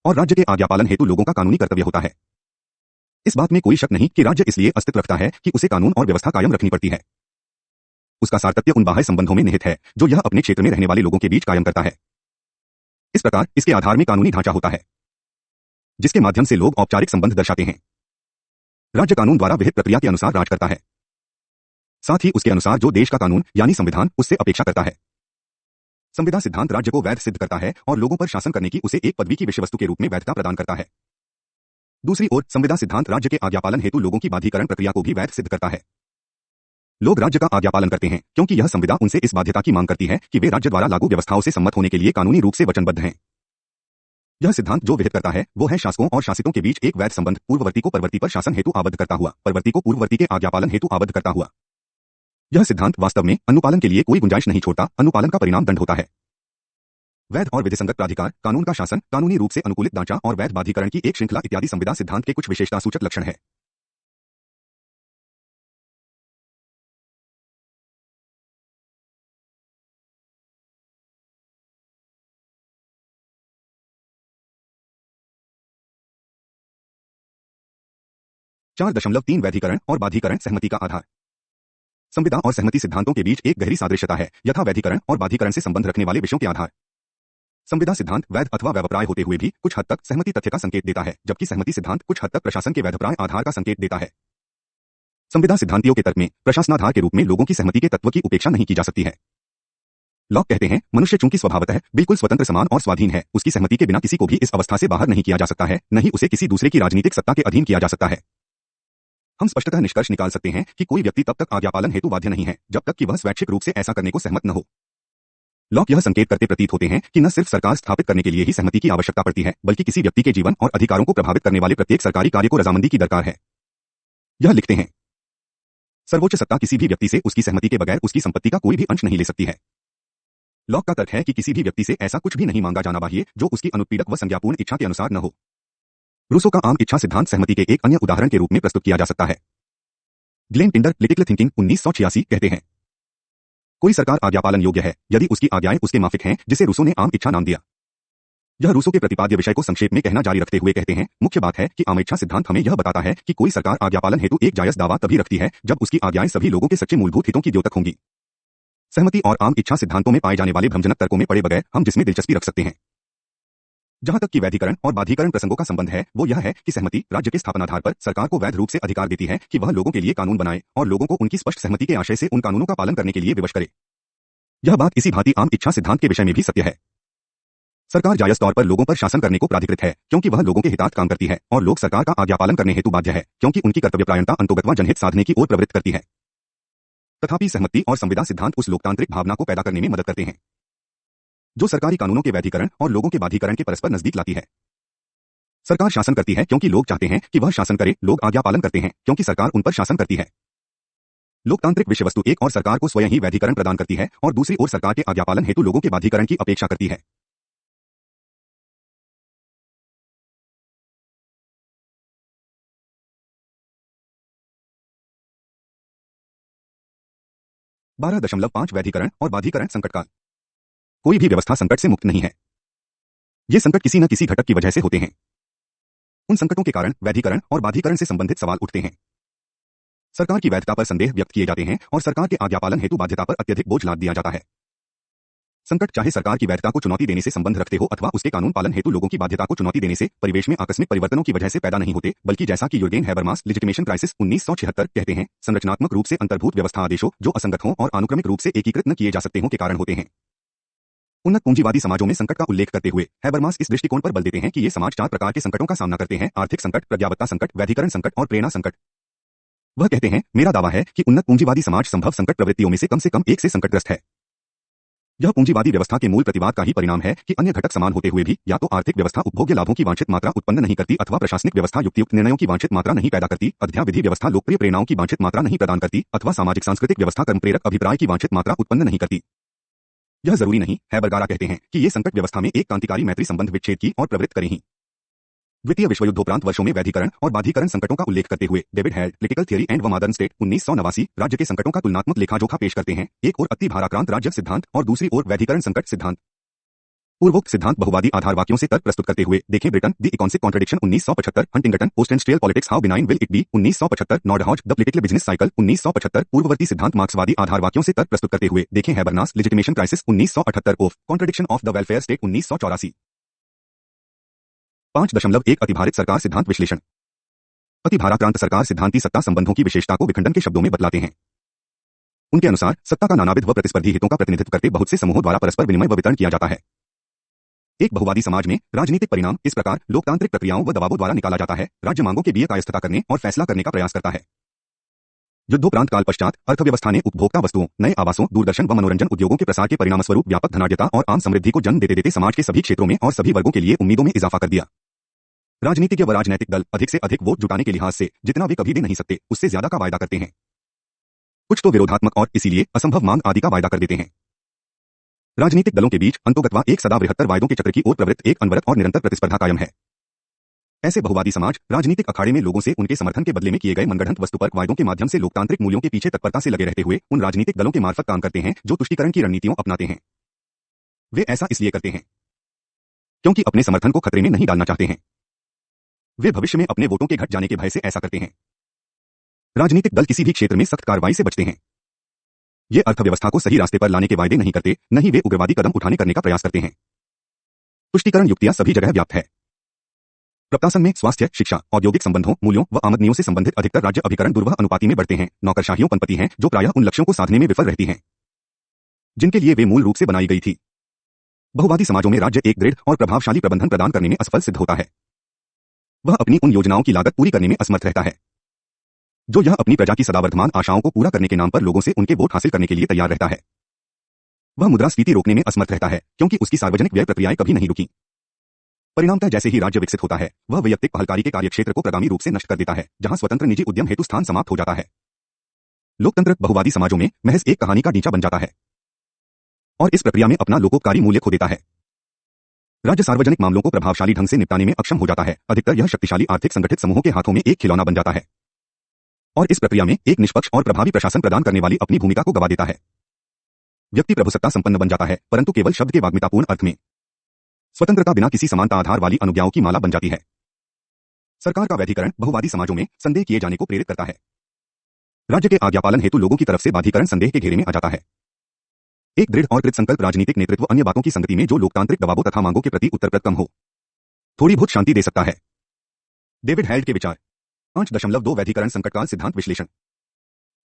और राज्य के आज्ञापालन हेतु लोगों का कानूनी कर्तव्य होता है। इस बात में कोई शक नहीं कि राज्य इसलिए अस्तित्व रखता है कि उसे कानून और व्यवस्था कायम रखनी पड़ती है। उसका सातत्य उन बाह्य संबंधों में निहित है जो यह अपने क्षेत्र में रहने वाले लोगों के बीच कायम करता है। इस प्रकार इसके आधार में कानूनी ढांचा होता है जिसके माध्यम से लोग औपचारिक संबंध दर्शाते हैं। राज्य कानून द्वारा विहित प्रक्रिया के अनुसार राज करता है, साथ ही उसके अनुसार जो देश का कानून यानी संविधान उससे अपेक्षा करता है। संविदा सिद्धांत राज्य को वैध सिद्ध करता है और लोगों पर शासन करने की उसे एक पदवी की विषय वस्तु के रूप में वैधता प्रदान करता है। दूसरी ओर संविदा सिद्धांत राज्य के आज्ञापालन हेतु लोगों की बाध्यकरण प्रक्रिया को भी वैध सिद्ध करता है। लोग राज्य का आज्ञापालन करते हैं क्योंकि यह संविदा उनसे इस बाध्यता की मांग करती है कि वे राज्य द्वारा लागू व्यवस्थाओं से सम्मत होने के लिए कानूनी रूप से वचनबद्ध हैं। यह सिद्धांत जो विहित करता है वो है शासकों और शासितों के बीच एक वैध संबंध, पूर्ववर्ती को परवर्ती पर शासन हेतु आबद्ध करता हुआ, परवर्ती को पूर्ववर्ती के आज्ञापालन हेतु आबद्ध करता हुआ। यह सिद्धांत वास्तव में अनुपालन के लिए कोई गुंजाइश नहीं छोड़ता, अनुपालन का परिणाम दंड होता है। वैध और विधिसंगत प्राधिकार, कानून का शासन, कानूनी रूप से अनुकूलित ढांचा और वैध बाध्यकरण की एक श्रृंखला इत्यादि संविदा सिद्धांत के कुछ विशेषता सूचक लक्षण है। चार दशमलव तीन वैधीकरण और बाध्यकरण सहमति का आधार। संविदा और सहमति सिद्धांतों के बीच एक गहरी सादृश्यता है, यथा वैधीकरण और बाध्यकरण से संबंध रखने वाले विषयों के आधार। संविदा सिद्धांत वैध अथवा व्यवप्राय होते हुए भी कुछ हद तक सहमति तथ्य का संकेत देता है, जबकि सहमति सिद्धांत कुछ हद तक प्रशासन के वैधप्राय आधार का संकेत देता है। संविदा सिद्धांतियों के तर्क में प्रशासनाधार के रूप में लोगों की सहमति के तत्व की उपेक्षा नहीं की जा सकती है। लॉक कहते हैं, मनुष्य चूंकि स्वभावतः बिल्कुल स्वतंत्र, समान और स्वाधीन है, उसकी सहमति के बिना किसी को भी इस अवस्था से बाहर नहीं किया जा सकता है, न ही उसे किसी दूसरे की राजनीतिक सत्ता के अधीन किया जा सकता है। हम स्पष्टतः निष्कर्ष निकाल सकते हैं कि कोई व्यक्ति तब तक आज्ञापालन हेतु बाध्य नहीं है जब तक कि वह स्वैच्छिक रूप से ऐसा करने को सहमत न हो। लॉक यह संकेत करते प्रतीत होते हैं कि न सिर्फ सरकार स्थापित करने के लिए ही सहमति की आवश्यकता पड़ती है, बल्कि किसी व्यक्ति के जीवन और अधिकारों को प्रभावित करने वाले प्रत्येक सरकारी कार्य को रजामंदी की दरकार है। यह लिखते हैं, सर्वोच्च सत्ता किसी भी व्यक्ति से उसकी सहमति के बगैर उसकी संपत्ति का कोई भी अंश नहीं ले सकती है। लॉक का तर्क है कि किसी भी व्यक्ति से ऐसा कुछ भी नहीं मांगा जाना चाहिए जो उसकी अनुत्पीड़क व संज्ञापूर्ण इच्छा के अनुसार न हो। रूसो का आम इच्छा सिद्धांत सहमति के एक अन्य उदाहरण के रूप में प्रस्तुत किया जा सकता है। ग्लेन टिंडर, क्रिटिकल थिंकिंग 1986 कहते हैं, कोई सरकार आज्ञापालन योग्य है यदि उसकी आज्ञाएं उसके माफिक हैं, जिसे रूसो ने आम इच्छा नाम दिया। यह रूसो के प्रतिपाद्य विषय को संक्षेप में कहना जारी रखते हुए कहते हैं, मुख्य बात है कि आम इच्छा सिद्धांत हमें यह बताता है कि कोई सरकार आज्ञापालन हेतु एक जायज दावा तभी रखती है जब उसकी आज्ञाएं सभी लोगों के सच्चे मूलभूत हितों की द्योतक होंगी। सहमति और आम इच्छा सिद्धांतों में पाए जाने वाले भ्रमजनक तर्कों में पड़े बगैर हम जिसमें दिलचस्पी रख सकते हैं। जहां तक कि वैधीकरण और बाध्यकरण प्रसंगों का संबंध है, वो यह है कि सहमति राज्य के स्थापनाधार पर सरकार को वैध रूप से अधिकार देती है कि वह लोगों के लिए कानून बनाए और लोगों को उनकी स्पष्ट सहमति के आशय से उन कानूनों का पालन करने के लिए विवश करे। यह बात इसी भांति आम इच्छा सिद्धांत के विषय में भी सत्य है। सरकार जायज तौर पर लोगों पर शासन करने को प्राधिकृत है क्योंकि वह लोगों के हितार्थ काम करती है, और लोग सरकार का आज्ञापालन करने हेतु बाध्य है क्योंकि उनकी कर्तव्यपरायणता अंतोगत व जनहित साधने की ओर प्रवृत्त करती है। तथापि सहमति और संविदा सिद्धांत उस लोकतांत्रिक भावना को पैदा करने में मदद करते हैं जो सरकारी कानूनों के वैधीकरण और लोगों के बाध्यकरण के परस्पर नजदीक लाती है। सरकार शासन करती है क्योंकि लोग चाहते हैं कि वह शासन करे, लोग आज्ञा पालन करते हैं क्योंकि सरकार उन पर शासन करती है। लोकतांत्रिक विषय वस्तु एक और सरकार को स्वयं ही वैधीकरण प्रदान करती है और दूसरी ओर सरकार के आज्ञापालन हेतु लोगों के बाध्यकरण की अपेक्षा करती है। बारह दशमलव पांच वैधीकरण और बाध्यकरण संकट काल। कोई भी व्यवस्था संकट से मुक्त नहीं है। ये संकट किसी न किसी घटक की वजह से होते हैं। उन संकटों के कारण वैधीकरण और बाध्यकरण से संबंधित सवाल उठते हैं। सरकार की वैधता पर संदेह व्यक्त किए जाते हैं और सरकार के आज्ञापालन हेतु बाध्यता पर अत्यधिक बोझ लाद दिया जाता है। संकट चाहे सरकार की वैधता को चुनौती देने से संबंध रखते हो अथवा उसके कानून पालन हेतु लोगों की बाध्यता को चुनौती देने से परिवेश में आकस्मिक परिवर्तनों की वजह से पैदा नहीं होते, बल्कि जैसा कि यूर्गेन हैबरमास लेजिटिमेशन क्राइसिस 1976 कहते हैं, संरचनात्मक रूप से अंतर्भूत व्यवस्था आदेशों जो असंगत हों और अनुक्रमिक रूप से एकीकृत न किए जा सकते हों के कारण होते हैं। उन्नत पूंजीवादी समाजों में संकट का उल्लेख करते हुए हैबरमास इस दृष्टिकोण पर बल देते हैं कि ये समाज चार प्रकार के संकटों का सामना करते हैं: आर्थिक संकट, प्रज्ञावत्ता संकट, वैधीकरण संकट और प्रेरणा संकट। वह कहते हैं, मेरा दावा है कि उन्नत पूंजीवादी समाज संभव संकट प्रवृत्तियों में से कम एक से संकटग्रस्त है। यह पूंजीवादी व्यवस्था के मूल प्रतिवाद का ही परिणाम है कि अन्य घटक समान होते हुए भी या तो आर्थिक व्यवस्था उपभोग्य लाभों की वांछित मात्रा उत्पन्न नहीं करती अथवा प्रशासनिक व्यवस्था युक्तियुक्त निर्णयों की वांछित मात्रा नहीं पैदा करती, अध्याविधि व्यवस्था लोकप्रिय प्रेरणाओं की वांछित मात्रा नहीं प्रदान करती अथवा सामाजिक सांस्कृतिक व्यवस्था कर्मप्रेरक अभिप्राय की वांछित मात्रा उत्पन्न नहीं करती। यह जरूरी नहीं, हैबरगारा कहते हैं, कि ये संकट व्यवस्था में एक क्रांतिकारी मैत्री संबंध विच्छेद की और प्रवृत्त करें ही। द्वितीय विश्वयुद्धोपरांत वर्षों में वैधीकरण और बाध्यकरण संकटों का उल्लेख करते हुए David head, political theory and व मॉडर्न स्टेट 1989 राज्य के संकटों का तुलनात्मक लेखाजोखा पेश करते हैं, एक ओर अति भाराक्रांत राज्य सिद्धांत और दूसरी ओर वैधीकरण संकट सिद्धांत। पूर्वोक्त सिद्धांत बहुवादी आधार वाक्यों से तर्क प्रस्तुत करते हुए देखें Britain the economic contradiction 1975, Huntington post industrial politics how benign will it be 1975, Nordhaus the political business cycle 1975। पूर्ववर्ती सिद्धांत मार्क्सवादी आधार वाक्यों से तर्क प्रस्तुत करते हुए देखें Habermas legitimation crisis 1978 of contradiction of the welfare state 1984। 5.1 अतिभारित सरकार सिद्धांत विश्लेषण। अतिभाराक्रांत सरकार सिद्धांती सत्ता संबंधों की विशेषता को विखंडन के शब्दों में बतलाते हैं। उनके अनुसार सत्ता का नानाविध व प्रतिस्पर्धी हितों का प्रतिनिधित्व करते बहुत से समूहों द्वारा परस्पर विनिमय व वितरण किया जाता है। एक बहुवादी समाज में राजनीतिक परिणाम इस प्रकार लोकतांत्रिक प्रक्रियाओं व दबावों द्वारा निकाला जाता है। राज्य मांगों के बीच कायस्थता करने और फैसला करने का प्रयास करता है। युद्धोपरांत काल पश्चात अर्थव्यवस्था ने उपभोक्ता वस्तुओं, नए आवासों, दूरदर्शन व मनोरंजन उद्योगों के प्रसार के परिणामस्वरूप व्यापक धनाढ्यता और आम समृद्धि को जन्म देते देते समाज के सभी क्षेत्रों में और सभी वर्गों के लिए उम्मीदों में इजाफा कर दिया। राजनीतिज्ञ व राजनैतिक दल अधिक से अधिक वोट जुटाने के लिहाज से जितना वे कभी दे नहीं सकते उससे ज्यादा का वायदा करते हैं। कुछ तो विरोधात्मक और इसीलिए असंभव मांग आदि का वायदा कर देते हैं। राजनीतिक दलों के बीच अंतोगत्वा एक सदा बृहत्तर वायदों के चक्र की ओर प्रवृत्त एक अनवरत और निरंतर प्रतिस्पर्धा कायम है। ऐसे बहुवादी समाज राजनीतिक अखाड़े में लोगों से उनके समर्थन के बदले में किए गए मनगढ़ंत वस्तुपरक वायदों के माध्यम से लोकतांत्रिक मूल्यों के पीछे तत्परता से लगे रहते हुए उन राजनीतिक दलों के मार्फत काम करते हैं जो तुष्टीकरण की रणनीतियों अपनाते हैं। वे ऐसा इसलिए करते हैं क्योंकि अपने समर्थन को खतरे में नहीं डालना चाहते हैं। वे भविष्य में अपने वोटों के घट जाने के भय से ऐसा करते हैं। राजनीतिक दल किसी भी क्षेत्र में सख्त कार्रवाई से बचते हैं। ये अर्थव्यवस्था को सही रास्ते पर लाने के वायदे नहीं करते, न ही वे उग्रवादी कदम उठाने करने का प्रयास करते हैं। तुष्टीकरण युक्तियां सभी जगह व्याप्त है। प्रशासन में स्वास्थ्य, शिक्षा, औद्योगिक संबंधों, मूल्यों व आमदनियों से संबंधित अधिकतर राज्य अभिकरण दुर्वह अनुपाति में बढ़ते हैं। नौकरशाहियों पनपति हैं जो प्रायः उन लक्ष्यों को साधने में विफल रहती हैं जिनके लिए वे मूल रूप से बनाई गई थी। बहुवादी समाजों में राज्य एक दृढ़ और प्रभावशाली प्रबंधन प्रदान करने में असफल सिद्ध होता है। वह अपनी उन योजनाओं की लागत पूरी करने में असमर्थ रहता है जो यह अपनी प्रजा की सदावर्तमान आशाओं को पूरा करने के नाम पर लोगों से उनके वोट हासिल करने के लिए तैयार रहता है। वह मुद्रास्फीति रोकने में असमर्थ रहता है क्योंकि उसकी सार्वजनिक व्यय प्रक्रियाएं कभी नहीं रुकी। परिणामतः जैसे ही राज्य विकसित होता है वह वैयक्तिक पहलकारी के कार्यक्षेत्र को प्रगामी रूप से नष्ट कर देता है, जहां स्वतंत्र निजी उद्यम हेतु स्थान समाप्त हो जाता है। लोकतंत्र बहुवादी समाजों में महज एक कहानी का ढींचा बन जाता है और इस प्रक्रिया में अपना लोकोपकारी मूल्य खो देता है। राज्य सार्वजनिक मामलों को प्रभावशाली ढंग से निपटाने में अक्षम हो जाता है। अधिकतर यह शक्तिशाली आर्थिक संगठित समूहों के हाथों में एक खिलौना बन जाता है और इस प्रक्रिया में एक निष्पक्ष और प्रभावी प्रशासन प्रदान करने वाली अपनी भूमिका को गवा देता है। व्यक्ति प्रभुसत्ता संपन्न बन जाता है, परंतु केवल शब्द के वाग्मितापूर्ण अर्थ में। स्वतंत्रता बिना किसी समानता आधार वाली अनुज्ञाओं की माला बन जाती है। सरकार का वैधीकरण बहुवादी समाजों में संदेह किए जाने को प्रेरित करता है। राज्य के आज्ञापालन हेतु लोगों की तरफ से बाधीकरण संदेह के घेरे में आ जाता है। एक दृढ़ और कृतसंकल्प राजनीतिक नेतृत्व अन्य बातों की संगति में जो लोकतांत्रिक दबावों तथा मांगों के प्रति उत्तरप्रद कम हो, थोड़ी बहुत शांति दे सकता है। डेविड हेल्ड के विचार 5.2 वैधीकरण संकटकाल सिद्धांत विश्लेषण।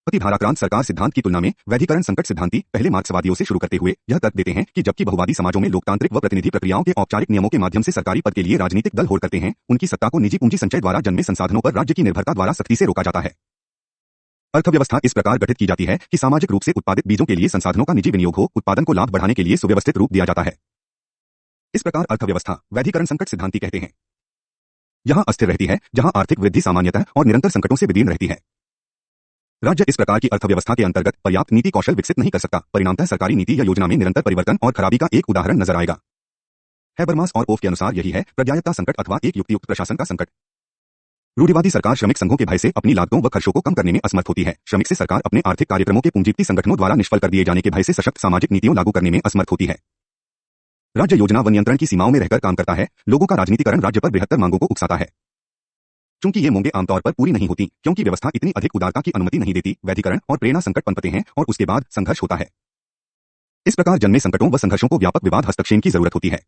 अतिभाराक्रांत सरकार सिद्धांत की तुलना में वैधीकरण संकट सिद्धांती पहले मार्क्सवादियों से शुरू करते हुए यह तर्क देते हैं कि जबकि बहुवादी समाजों में लोकतांत्रिक व प्रतिनिधि प्रक्रियाओं के औपचारिक नियमों के माध्यम से सरकारी पद के लिए राजनीतिक दल होड़ करते हैं, उनकी सत्ता को निजी पूंजी संचय द्वारा जन्मे संसाधनों पर राज्य की निर्भरता द्वारा सख्ती से रोका जाता है। अर्थव्यवस्था इस प्रकार गठित की जाती है कि सामाजिक रूप से उत्पादित बीजों के लिए संसाधनों का निजी विनियोग हो, उत्पादन को लाभ बढ़ाने के लिए सुव्यवस्थित रूप दिया जाता है। इस प्रकार अर्थव्यवस्था वैधीकरण संकट सिद्धांती कहते हैं। यहां अस्थिर रहती है जहां आर्थिक वृद्धि सामान्यतः और निरंतर संकटों से विदीर्ण रहती है। राज्य इस प्रकार की अर्थव्यवस्था के अंतर्गत पर्याप्त नीति कौशल विकसित नहीं कर सकता। परिणामतः सरकारी नीति या योजना में निरंतर परिवर्तन और खराबी का एक उदाहरण नजर आएगा। हैबरमास और ओफ के अनुसार यही है प्रजायत्ता संकट अथवा एक युक्तियुक्त प्रशासन का संकट। रूढ़िवादी सरकार श्रमिक संघों के भय से अपनी लागतों व खर्चों को कम करने में असमर्थ होती है। श्रमिक से सरकार अपने आर्थिक कार्यक्रमों के पूंजीपति संगठनों द्वारा निष्फल कर दिए जाने के भय से सशक्त सामाजिक नीतियों लागू करने में असमर्थ होती है। राज्य योजना व नियंत्रण की सीमाओं में रहकर काम करता है। लोगों का राजनीतिकरण राज्य पर बृहत्तर मांगों को उकसाता है। चूंकि ये मांगें आमतौर पर पूरी नहीं होती क्योंकि व्यवस्था इतनी अधिक उदारता की अनुमति नहीं देती, वैधीकरण और प्रेरणा संकट पनपते हैं और उसके बाद संघर्ष होता है। इस प्रकार जन्मे संकटों व संघर्षों को व्यापक विवाद हस्तक्षेप की जरूरत होती है।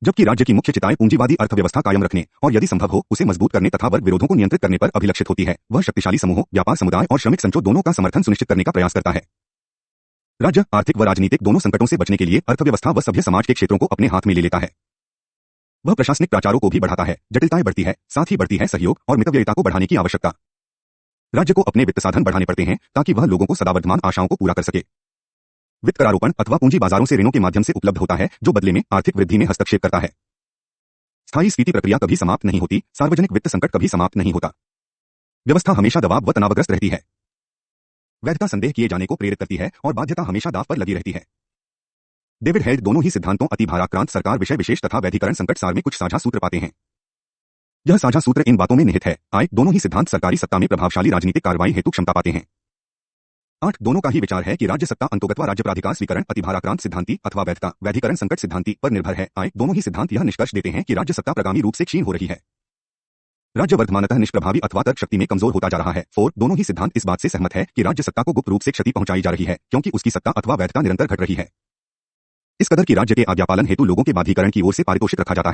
जबकि राज्य की मुख्य चिताएं पूंजीवादी अर्थव्यवस्था कायम रखने और यदि संभव हो उसे मजबूत करने तथा वर्ग विरोधों को नियंत्रित करने पर अभिलक्षित होती है, वह शक्तिशाली समूहों, व्यापार समुदाय और श्रमिक संचों दोनों का समर्थन सुनिश्चित करने का प्रयास करता है। राज्य आर्थिक व राजनीतिक दोनों संकटों से बचने के लिए अर्थव्यवस्था व सभ्य समाज के क्षेत्रों को अपने हाथ में ले लेता है। वह प्रशासनिक प्राचारों को भी बढ़ाता है। जटिलताएं बढ़ती है, साथ ही बढ़ती है सहयोग और मितव्ययिता को बढ़ाने की आवश्यकता। राज्य को अपने वित्त साधन बढ़ाने पड़ते हैं ताकि वह लोगों को सदावर्तमान आशाओं को पूरा कर सके। वित्त करारोपण अथवा पूंजी बाजारों से ऋणों के माध्यम से उपलब्ध होता है जो बदले में आर्थिक वृद्धि में हस्तक्षेप करता है। स्थायी स्फीति प्रक्रिया कभी समाप्त नहीं होती, सार्वजनिक वित्त संकट कभी समाप्त नहीं होता। व्यवस्था हमेशा दबाव व तनावग्रस्त रहती है। वैधता संदेह किए जाने को प्रेरित करती है और बाध्यता हमेशा दांव पर लगी रहती है। डेविड हेल्ड दोनों ही सिद्धांतों अतिभाराक्रांत सरकार विषय विशेष तथा वैधीकरण संकट सार में कुछ साझा सूत्र पाते हैं। यह साझा सूत्र इन बातों में निहित है। दोनों ही सिद्धांत सरकारी सत्ता में प्रभावशाली राजनीतिक कार्रवाई हेतु क्षमता पाते हैं। 8 दोनों का ही विचार है कि राज्य सत्ता अंतोगत्वा राज्य प्राधिकार स्वीकरण अतिभाराक्रांत सिद्धांती अथवा वैधता वैधीकरण संकट सिद्धांती पर निर्भर है। दोनों ही सिद्धांत यह निष्कर्ष देते हैं कि राज्य सत्ता प्रगामी रूप से क्षीण हो रही है। राज्य वर्तमानतः निष्प्रभावी अथवा तर्क शक्ति में कमजोर होता जा रहा है। 4 दोनों ही सिद्धांत इस बात से सहमत है कि राज्य सत्ता को गुप्त रूप से क्षति पहुंचाई जा रही है क्योंकि उसकी सत्ता अथवा वैधता निरंतर घट रही है। इस कदर की राज्य के आज्ञापालन हेतु लोगों के बाधीकरण की ओर से पारितोषिक रखा जाता है।